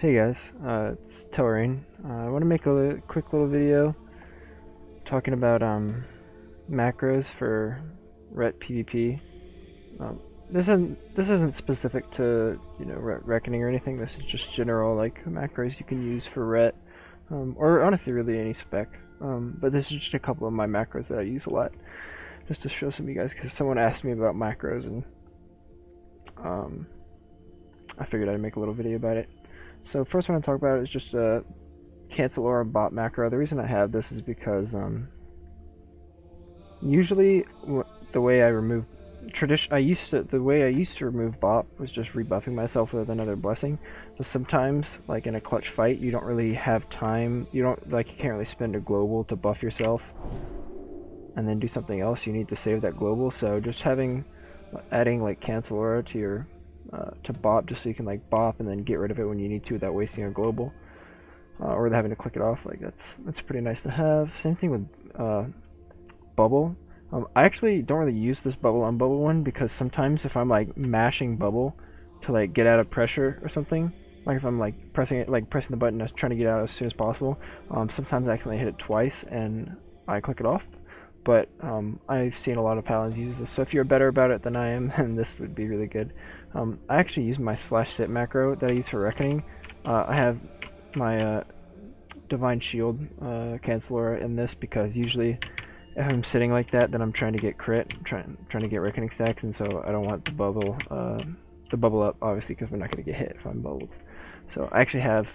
Hey guys, it's Telrain. I want to make a quick little video talking about macros for Ret PvP. Um, this isn't specific to Ret Reckoning or anything. This is just general like macros you can use for Ret, or honestly really any spec. But this is just a couple of my macros that I use a lot, just to show some of you guys because someone asked me about macros and um, I figured I'd make a little video about it. So first one I talk about is just a cancel aura bot macro. The reason I have this is because usually the way I remove the way I used to remove bot was just rebuffing myself with another blessing. So sometimes, like in a clutch fight, you don't really have time. You can't really spend a global to buff yourself and then do something else. You need to save that global. So just adding like cancel aura to your to bop, just so you can like bop and then get rid of it when you need to without wasting a global, or having to click it off. Like that's pretty nice to have. Same thing with bubble. I actually don't really use this bubble on bubble one because sometimes if I'm like mashing bubble to like get out of pressure or something, like if I'm like pressing the button trying to get out as soon as possible, sometimes I accidentally hit it twice and I click it off. But I've seen a lot of paladins use this, so if you're better about it than I am, then this would be really good. I actually use my /sit macro that I use for Reckoning. I have my Divine Shield Canceller in this because usually if I'm sitting like that, then I'm trying to get crit, trying to get Reckoning stacks, and so I don't want the bubble up, obviously, because we're not going to get hit if I'm bubbled. So I actually have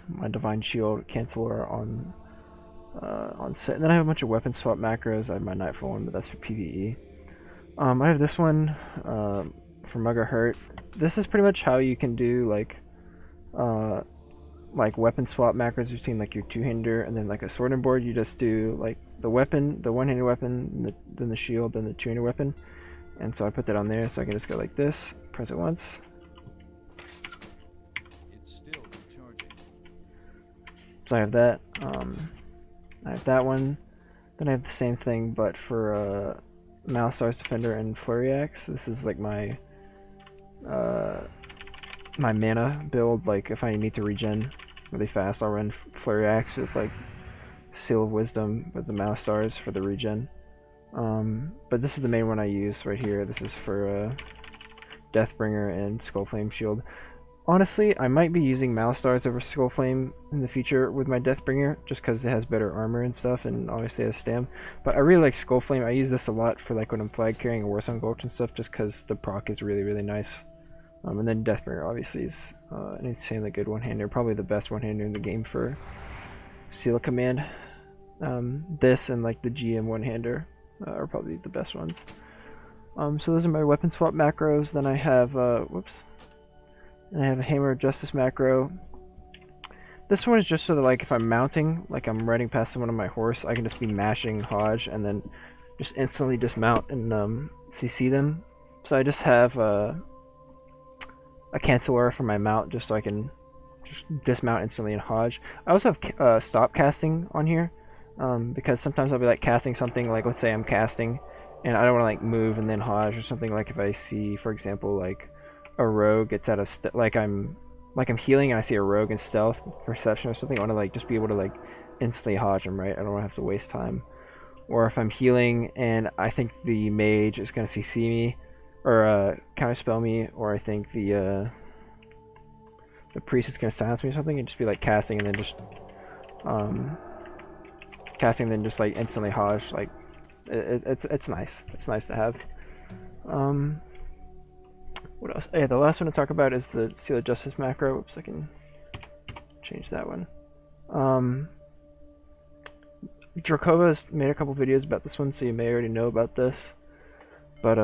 my Divine Shield Canceller on set, and then I have a bunch of weapon swap macros. I have my Nightfall one, but that's for PvE. I have this one for Mugger Hurt. This is pretty much how you can do like weapon swap macros between like your two-hander and then like a sword and board. You just do like the weapon, the one-handed weapon, then the shield, then the two-handed weapon. And so I put that on there so I can just go like this, press it once. It's still recharging. So I have that. I have that one. Then I have the same thing, but for Malastars Defender and Flurry Axe. This is like my my mana build. Like if I need to regen really fast, I'll run Flurry Axe with like Seal of Wisdom with the Malastars for the regen. But this is the main one I use right here. This is for Deathbringer and Skullflame Shield. Honestly, I might be using Malastars over Skullflame in the future with my Deathbringer, just because it has better armor and stuff, and obviously it has stam. But I really like Skullflame. I use this a lot for like when I'm flag carrying a Warsong Gulch and stuff, just because the proc is really, really nice. And then Deathbringer obviously is an insanely good one-hander, probably the best one-hander in the game for Seal of Command. This and like the GM one-hander are probably the best ones. So those are my weapon swap macros. Then I have and I have a Hammer of Justice macro. This one is just so that like if I'm mounting, like I'm riding past someone on my horse, I can just be mashing Hodge and then just instantly dismount and CC them. So I just have a Canceller for my mount just so I can just dismount instantly in Hodge. I also have stop casting on here because sometimes I'll be like casting something, like let's say I'm casting and I don't want to like move and then Hodge or something. Like if I see, for example, like a rogue gets out of like I'm healing and I see a rogue in stealth perception or something, I want to like just be able to like instantly Hodge them, right? I don't want to have to waste time. Or if I'm healing and I think the mage is gonna CC me or counterspell me, or I think the priest is gonna silence me or something, and just be like casting and then just like instantly Hodge. Like it's nice. It's nice to have. What else? Yeah, the last one to talk about is the Seal of Justice macro. Oops, I can change that one. Drakova has made a couple videos about this one, so you may already know about this. But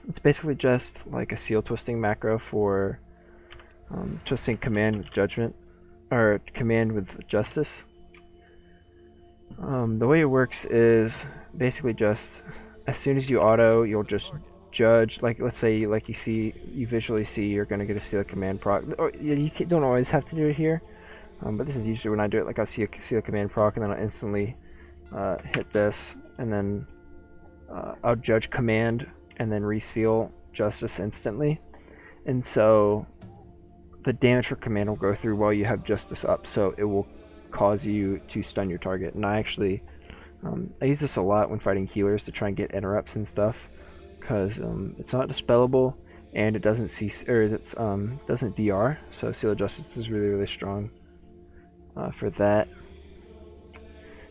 it's basically just like a seal twisting macro for twisting command with judgment, or command with justice. The way it works is basically just as soon as you auto, you'll just judge, like let's say like you visually see you're gonna get a seal command proc. Or, you don't always have to do it here, but this is usually when I do it. Like I'll see a seal command proc and then I'll instantly hit this, and then I'll judge command and then reseal justice instantly. And so the damage for command will go through while you have Justice up, so it will cause you to stun your target. And I actually, I use this a lot when fighting healers to try and get interrupts and stuff, because it's not dispellable and it doesn't doesn't DR. So Seal of Justice is really strong for that.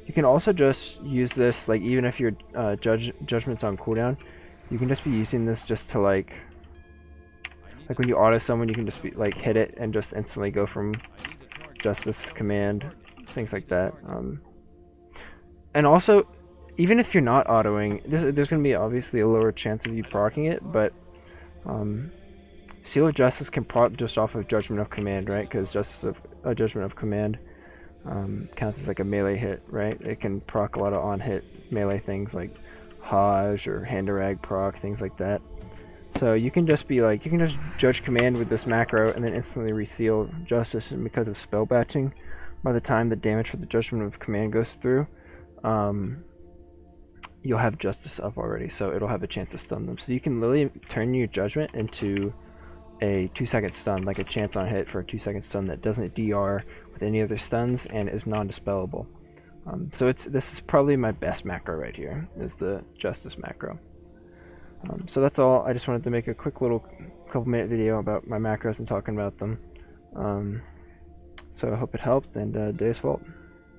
You can also just use this, like, even if your judgment's on cooldown, you can just be using this just to like when you auto summon, you can just be like hit it and just instantly go from Justice command, things like that. And also, even if you're not autoing, there's going to be obviously a lower chance of you proccing it, but Seal of Justice can proc just off of Judgment of Command, right? Because Judgment of Command counts as like a melee hit, right? It can proc a lot of on-hit melee things like Hajj or Handarag proc, things like that. So you can just be like, you can just Judge Command with this macro and then instantly reseal Justice, and because of spell batching, by the time the damage for the Judgment of Command goes through, you'll have Justice up already, so it'll have a chance to stun them. So you can literally turn your Judgment into a 2-second stun, like a chance on hit for a 2-second stun that doesn't DR with any other stuns and is non-dispellable. So this is probably my best macro right here, is the Justice macro. So that's all. I just wanted to make a quick little couple-minute video about my macros and talking about them. So I hope it helped, and Deus Vult.